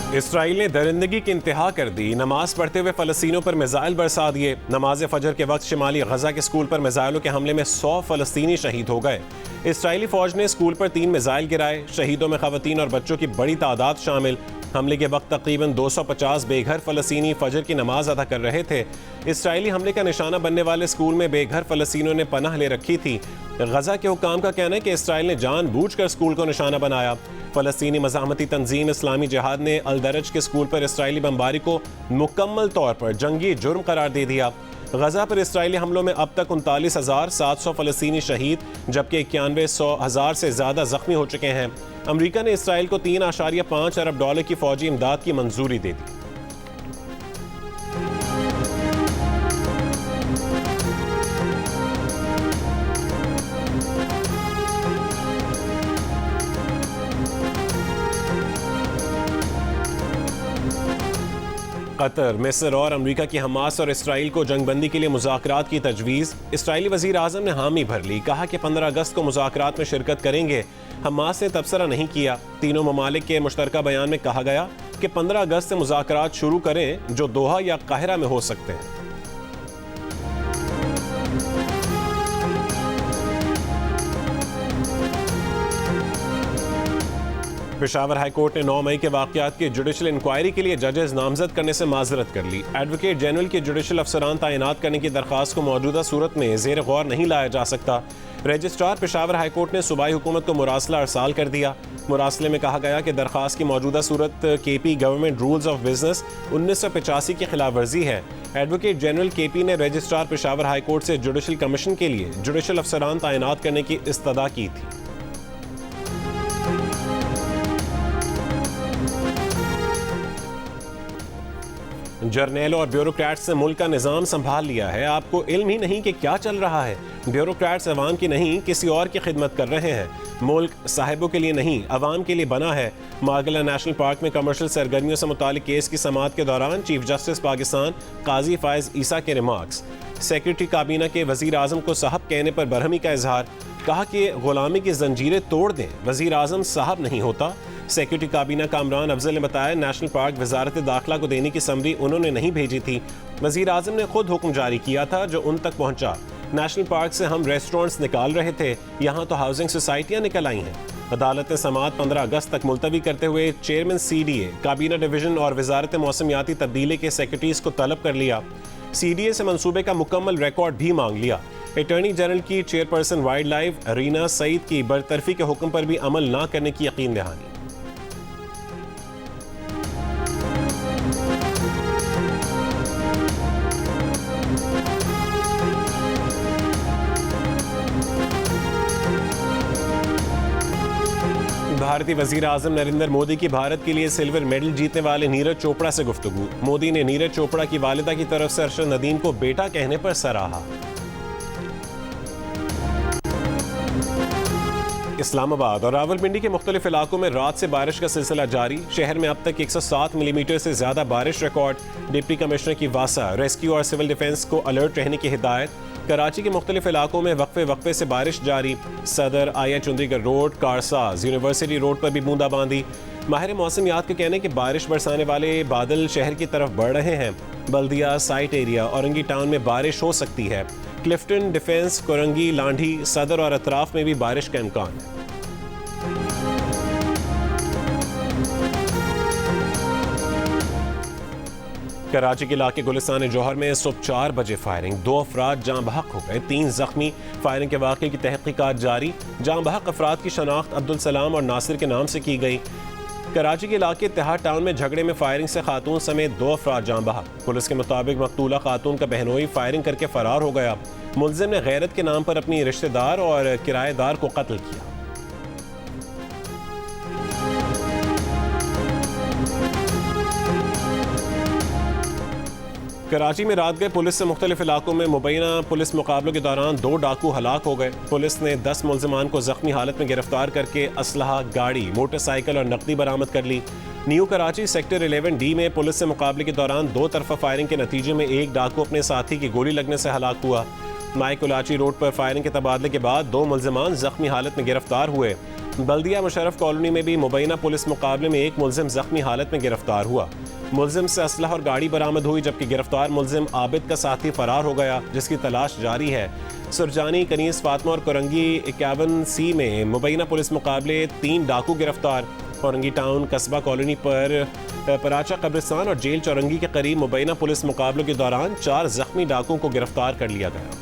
Israel ने दरिंदगी की इंतहा कर दी। नमाज पढ़ते हुए फ़लस्तीनियों पर मिसाइल बरसा दिए। नमाज फजर के वक्त शिमाली गजा के स्कूल पर मिसाइलों के हमले में 100 फ़लस्तीनी शहीद हो गए। इसराइली फ़ौज ने स्कूल पर 3 मिसाइल गिराए। शहीदों में ख़वातीन और बच्चों की बड़ी तादाद शामिल। हमले के वक्त तकरीबन 250 बेघर फ़लस्तीनी फजर की नमाज अदा कर रहे थे। इसराइली हमले का निशाना बनने वाले स्कूल में बेघर फ़लस्तीनियों ने पनाह ले रखी थी। गजा के हुक्काम का कहना है कि इसराइल ने जानबूझकर स्कूल को निशाना बनाया। फ़लस्तीनी मज़ाहमती तंजीम इस्लामी जिहाद ने अल दरज के स्कूल पर इसराइली बमबारी को मुकम्मल तौर पर जंगी जुर्म करार दे दिया। गजा पर इसराइली हमलों में अब तक 39,700 फ़लस्तीनी शहीद जबकि 91,100 से ज़्यादा ज़ख्मी हो चुके हैं। अमरीका ने इसराइल को $3.5 अरब की फ़ौजी इमदाद की मंजूरी दे दी। कतर, मिस्र और अमरीका की हमास और इसराइल को जंगबंदी के लिए मुज़ाकरात की तजवीज़। इसराइली वज़ीर आज़म ने हामी भर ली। कहा कि 15 अगस्त को मुज़ाकरात में शिरकत करेंगे। हमास ने तबसरा नहीं किया। तीनों ममालिक के मुश्तरका बयान में कहा गया कि 15 अगस्त से मुज़ाकरात शुरू करें जो दोहा या काहिरा में हो सकते हैं। पेशावर हाई कोर्ट ने 9 मई के वाक़यात की जुडिशल इंक्वायरी के लिए जजेस नामजद करने से माजरत कर ली। एडवोकेट जनरल के जुडिशल अफसरान तैनात करने की दरख्वास्त को मौजूदा सूरत में ज़ेर गौर नहीं लाया जा सकता। रजिस्ट्रार पेशावर हाई कोर्ट ने सूबाई हुकूमत को मुरासला अरसाल कर दिया। मुरासले में कहा गया कि दरख्वास्त की मौजूदा सूरत KP government rules of business 1985 की खिलाफ वर्जी है। एडवोकेट जनरल केपी ने रजिस्ट्रार पेशावर हाई कोर्ट से जुडिशल कमीशन के लिए जुडिशल अफसरान तैनात करने की इस्तदा की थी। जर्नैलों और ब्यूरोक्रेट्स ने मुल्क का निज़ाम संभाल लिया है। आपको इल्म ही नहीं कि क्या चल रहा है। ब्यूरोक्रेट्स अवाम की नहीं किसी और की खिदमत कर रहे हैं। मुल्क साहिबों के लिए नहीं अवाम के लिए बना है। मार्गला नेशनल पार्क में कमर्शियल सरगर्मियों से मुतालिक केस की समाअत के दौरान चीफ जस्टिस पाकिस्तान काजी फायज ईसा के रिमार्क्स। सेक्रेटरी काबीना के वज़ीर आज़म को साहब कहने पर बरहमी का इजहार। कहा कि गुलामी की जंजीरें तोड़ दें, वज़ीर आज़म साहब नहीं होता। सेक्रेटरी काबीना कामरान अफजल ने बताया नेशनल पार्क वजारत दाखिला को देने की समरी उन्होंने नहीं भेजी थी। वज़ीर आज़म ने खुद हुक्म जारी किया था जो उन तक पहुंचा। नेशनल पार्क से हम रेस्टोरेंट्स निकाल रहे थे, यहाँ तो हाउसिंग सोसाइटियाँ निकल आई हैं। अदालत ने समाअत 15 अगस्त तक मुलतवी करते हुए चेयरमैन CDA, काबीना डिवीजन और वजारत मौसमियाती तब्दीली के सेक्रेटरीज को तलब कर लिया। CDA से मंसूबे का मुकम्मल रिकॉर्ड भी मांग लिया। अटॉर्नी जनरल की chairperson wildlife Reena Saeed की बरतरफी के हुक्म पर भी अमल न करने की यकीन दहानी। भारतीय वज़ीर आज़म नरेंद्र मोदी की भारत के लिए सिल्वर मेडल जीतने वाले नीरज चोपड़ा से गुफ्तगू। मोदी ने नीरज चोपड़ा की वालिदा की तरफ से अरशद नदीम को बेटा कहने पर सराहा। इस्लामाबाद और रावलपिंडी के मुख्तलिफ इलाकों में रात से बारिश का सिलसिला जारी। शहर में अब तक 107 मिलीमीटर से ज्यादा बारिश रिकॉर्ड। डिप्टी कमिश्नर की वासा, रेस्क्यू और सिविल डिफेंस को अलर्ट रहने की हिदायत। कराची के मुख्तलिफ इलाकों में वक्फे से बारिश जारी। सदर, आया Chundrigarh road, Karsaz, university road पर भी बूंदाबांदी। माहिर मौसमियात के कहने कि बारिश बरसाने वाले बादल शहर की तरफ बढ़ रहे हैं। बल्दिया, साइट एरिया, औरंगी टाउन में बारिश हो सकती है। क्लिफ्टन, डिफेंस, कोरंगी, लांढी, सदर और अतराफ में भी बारिश का इम्कान है। कराची के इलाके गुलिस्तान जौहर में सुबह 4 बजे फायरिंग। 2 अफराद जाँ बहक हो गए, 3 जख्मी। फायरिंग के वाक़े की तहकीकात जारी। जाँ बहक अफराद की शनाख्त अब्दुल सलाम और नासिर के नाम से की गई। कराची के इलाके तिहाड़ टाउन में झगड़े में फायरिंग से खातून समेत 2 अफराद जाँ बहक। पुलिस के मुताबिक मकतूला खातून का बहनोई फायरिंग करके फरार हो गया। मुलजिम ने गैरत के नाम पर अपनी रिश्तेदार और किराएदार को कत्ल किया। कराची में रात गए पुलिस से मुख्तलिफ इलाकों में मुबैना पुलिस मुकाबलों के दौरान 2 डाकू हलाक हो गए। पुलिस ने 10 मुलजिमान को जख्मी हालत में गिरफ्तार करके असलहा, गाड़ी, मोटरसाइकिल और नकदी बरामद कर ली। न्यू कराची सेक्टर 11D में पुलिस से मुकाबले के दौरान 2 तरफा फायरिंग के नतीजे में एक डाकू अपने साथी की गोली लगने से हलाक हुआ। माइकुलाची रोड पर फायरिंग के तबादले के बाद 2 मुल्जिमान जख्मी हालत में गिरफ्तार हुए। बल्दिया मुशर्रफ कॉलोनी में भी मुबैना पुलिस मुकाबले में एक मुल्जिम जख्मी हालत में गिरफ्तार हुआ। मुल्जिम से असलहा और गाड़ी बरामद हुई, जबकि गिरफ्तार मुल्जिम आबिद का साथी फरार हो गया, जिसकी तलाश जारी है। सुरजानी, कनीस, फातमा और कोरंगी 51C में मुबैना पुलिस मुकाबले 3 डाकू गिरफ्तार। कोरंगी टाउन कस्बा कॉलोनी पर पराचा कब्रिस्तान और जेल चौरंगी के करीब मुबैना पुलिस मुकाबलों के दौरान 4 जख्मी डाकुओं को गिरफ्तार कर लिया गया।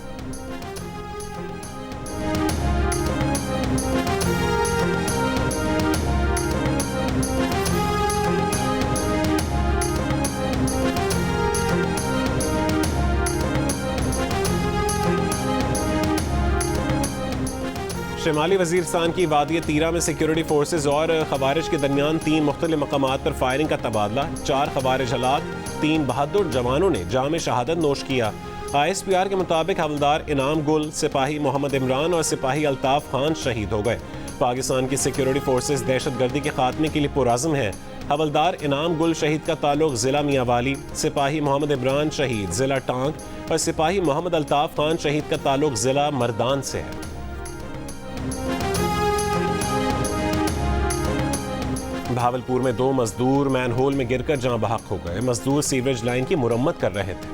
शिमाली वजीरिस्तान की वादी तीरा में सिक्योरिटी फोर्सेज और खवारिज के दरमियान 3 मुख्तलिफ मकामात पर फायरिंग का तबादला। 4 खवारिज हलाक, 3 बहादुर जवानों ने जाम शहादत नोश किया। ISPR के मुताबिक हवलदार इनाम गुल, सिपाही मोहम्मद इमरान और सिपाही अल्ताफ खान शहीद हो गए। पाकिस्तान की सिक्योरिटी फोर्सेज दहशतगर्दी के खात्मे के लिए पुरअज़्म है। हवलदार इनाम गुल शहीद का ताल्लुक ज़िला मियांवाली, सिपाही मोहम्मद इमरान शहीद ज़िला टांग और सिपाही मोहम्मद अल्ताफ खान शहीद का ताल्लुक ज़िला मर्दान से है। भावलपुर में 2 मजदूर मैनहोल में गिरकर जहां बहक हो गए। मजदूर सीवरेज लाइन की मुरम्मत कर रहे थे।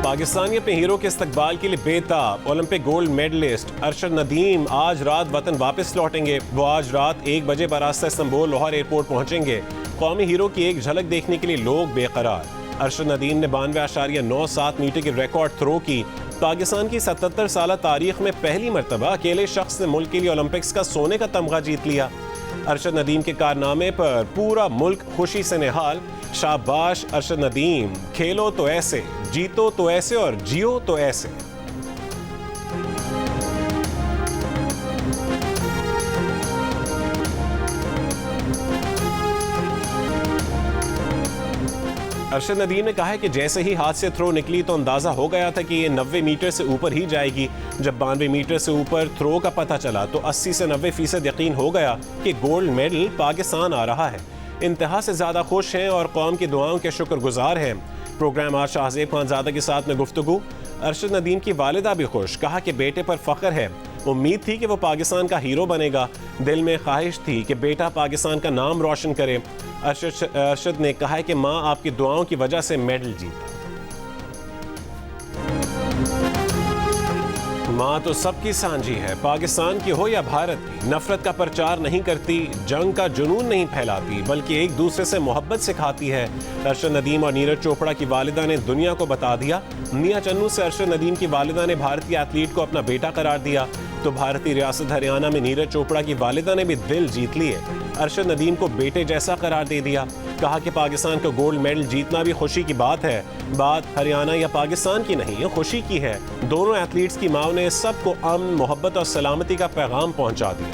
पाकिस्तानी अपने हीरो के इस्तकबाल के लिए बेताब। Olympic gold medallist Arshad Nadeem आज रात वतन वापस लौटेंगे। वो आज रात 1 बजे बरास्ता इस्तांबुल लाहौर एयरपोर्ट पहुंचेंगे। कौमी हीरो की एक झलक देखने के लिए लोग बेकरार। अरशद नदीम ने 92.97 मीटर की रिकॉर्ड थ्रो की। पाकिस्तान की 77 साल तारीख में पहली मरतबा अकेले शख्स ने मुल्क के लिए ओलंपिक्स का सोने का तमगा जीत लिया। अरशद नदीम के कारनामे पर पूरा मुल्क खुशी से निहाल। शाबाश अरशद नदीम, खेलो तो ऐसे, जीतो तो ऐसे और जियो तो ऐसे। अरशद नदीम ने कहा है कि जैसे ही हाथ से थ्रो निकली तो अंदाजा हो गया था कि ये 90 मीटर से ऊपर ही जाएगी। जब 92 मीटर से ऊपर थ्रो का पता चला तो 80 से 90% यकीन हो गया कि गोल्ड मेडल पाकिस्तान आ रहा है। इंतहा से ज़्यादा खुश हैं और कौम की दुआओं के शुक्रगुजार हैं। प्रोग्राम आज शाहजेब खानजादा के साथ में गुफ्तगू। अरशद नदीम की वालिदा भी खुश, कहा कि बेटे पर फ़ख्र है। उम्मीद थी कि वो पाकिस्तान का हीरो बनेगा। दिल में ख्वाहिश थी कि बेटा पाकिस्तान का नाम रोशन करे। अरशद ने कहा है कि माँ आपकी दुआओं की वजह से मेडल जीता। माँ तो सबकी सांझी है, पाकिस्तान की हो या भारत की। नफरत का प्रचार नहीं करती, जंग का जुनून नहीं फैलाती, बल्कि एक दूसरे से मोहब्बत सिखाती है। अरशद नदीम और नीरज चोपड़ा की वालिदा ने दुनिया को बता दिया। मियां चन्नू से अरशद नदीम की वालिदा ने भारतीय एथलीट को अपना बेटा करार दिया, तो भारतीय रियासत हरियाणा में नीरज चोपड़ा की वालिदा ने भी दिल जीत लिए। अरशद नदीम को बेटे जैसा करार दे दिया। कहा कि पाकिस्तान को गोल्ड मेडल जीतना भी खुशी की बात है। बात हरियाणा या पाकिस्तान की नहीं, खुशी की है। दोनों एथलीट्स की माओ ने सबको अमन, मोहब्बत और सलामती का पैगाम पहुंचा दिया।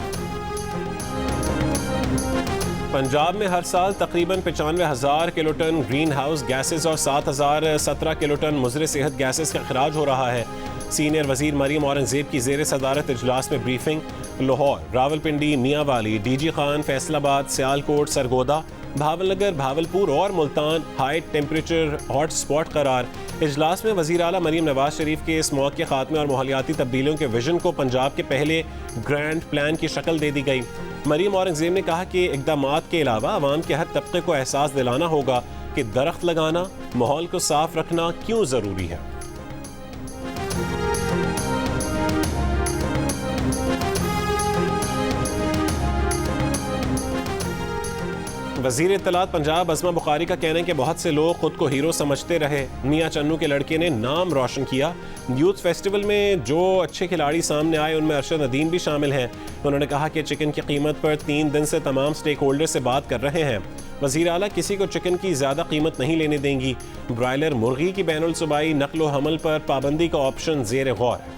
पंजाब में हर साल तकरीबन 95,000 किलोटन ग्रीन हाउस गैसेस और 7,017 किलोटन मुज़र सेहत गैसेस का खराज हो रहा है। सीनियर वजीर मरीम औरंगजेब की जेर सदारत इजलास में ब्रीफिंग। लाहौर, रावलपिंडी, मियांवाली, डीजी खान, फैसलाबाद, सियालकोट, सरगोदा, भावलनगर, भावलपुर और Multan high temperature hot spot करार। इजलास में वज़ीर आला मरीम नवाज शरीफ के स्मॉग के खात्मे और माहौलियाती तब्दीलियों के विजन को पंजाब के पहले ग्रैंड प्लान की शक्ल दे दी गई। मरीम औरंगजेब ने कहा कि इक़दामात के अलावा आवाम के हर तबके को एहसास दिलाना होगा कि दरख्त लगाना, माहौल को साफ रखना क्यों ज़रूरी है। वज़ीर इत्तलात पंजाब अज़मा बुखारी का कहना है कि बहुत से लोग खुद को हीरो समझते रहे। मियां चन्नू के लड़के ने नाम रोशन किया। यूथ फेस्टिवल में जो अच्छे खिलाड़ी सामने आए उनमें अरशद नदीम भी शामिल हैं। उन्होंने कहा कि चिकन की कीमत पर 3 दिन से तमाम स्टेक होल्डर से बात कर रहे हैं। वज़ीर आला किसी को चिकन की ज़्यादा कीमत नहीं लेने देंगी। ब्रायलर मुर्गी की बैनुल सूबाई नकलो हमल पर पाबंदी का ऑप्शन ज़ेर गौर है।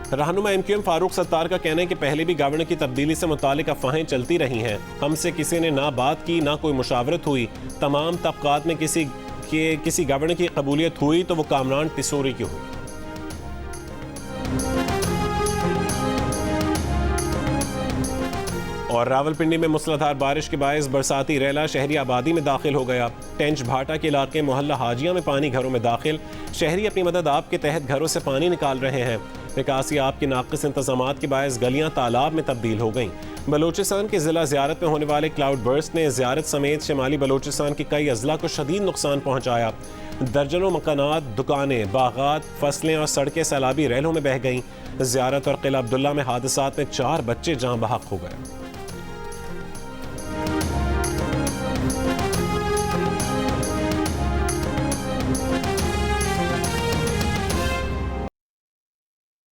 रहनुमा MQM फारूक सत्तार का कहना है कि पहले भी गवर्नर की तब्दीली से मुतालिक अफवाहें चलती रही हैं। हमसे किसी ने ना बात की, ना कोई मुशावरत हुई। तमाम तबकात में किसी गवर्नर की कबूलियत हुई तो वो कामरान टिसोरी की हुई। और रावलपिंडी में मूसलाधार बारिश के बायस बरसाती रेला शहरी आबादी में दाखिल हो गया। टेंच भाटा के इलाके मोहल्ला हाजिया में पानी घरों में दाखिल। शहरी अपनी मदद आप के तहत घरों से पानी निकाल रहे हैं। निकासी आप के नाक़िस इंतजामात के बायस गलियां तालाब में तब्दील हो गईं। बलूचिस्तान के ज़िला ज़ियारत में होने वाले क्लाउड बर्स्ट ने ज़ियारत समेत शिमाली बलूचिस्तान के कई अजला को शदीद नुकसान पहुँचाया। दर्जनों मकानात, दुकानें, बागात, फसलें और सड़कें सैलाबी रैलों में बह गईं। ज़ियारत और किला अब्दुल्ला में हादसात में 4 बच्चे जाँ बहक हो गए।